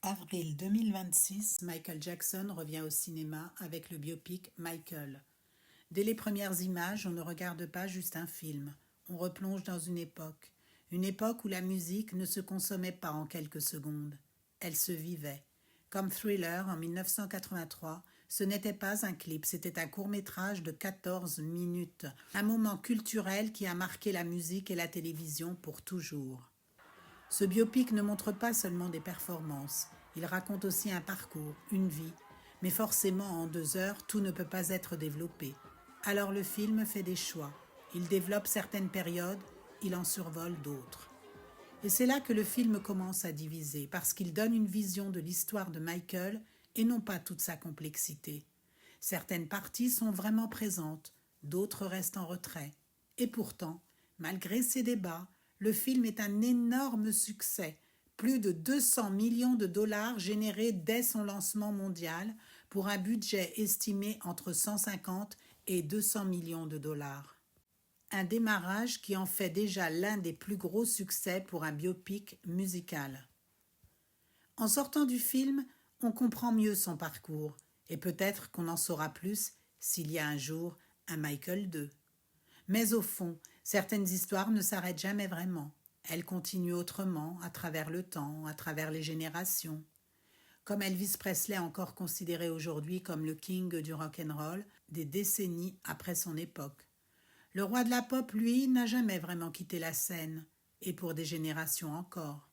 Avril 2026, Michael Jackson revient au cinéma avec le biopic Michael. Dès les premières images, on ne regarde pas juste un film, on replonge dans une époque où la musique ne se consommait pas en quelques secondes, elle se vivait. Comme Thriller en 1983, ce n'était pas un clip, c'était un court-métrage de 14 minutes, un moment culturel qui a marqué la musique et la télévision pour toujours. Ce biopic ne montre pas seulement des performances, il raconte aussi un parcours, une vie. Mais forcément, en 2 heures, tout ne peut pas être développé. Alors le film fait des choix. Il développe certaines périodes, il en survole d'autres. Et c'est là que le film commence à diviser, parce qu'il donne une vision de l'histoire de Michael et non pas toute sa complexité. Certaines parties sont vraiment présentes, d'autres restent en retrait. Et pourtant, malgré ces débats, le film est un énorme succès. Plus de 200 millions de dollars générés dès son lancement mondial pour un budget estimé entre 150 et 200 millions de dollars. Un démarrage qui en fait déjà l'un des plus gros succès pour un biopic musical. En sortant du film, on comprend mieux son parcours et peut-être qu'on en saura plus s'il y a un jour un Michael 2. Mais au fond, certaines histoires ne s'arrêtent jamais vraiment. Elles continuent autrement, à travers le temps, à travers les générations. Comme Elvis Presley encore considéré aujourd'hui comme le king du rock'n'roll des décennies après son époque. Le roi de la pop, lui, n'a jamais vraiment quitté la scène, et pour des générations encore.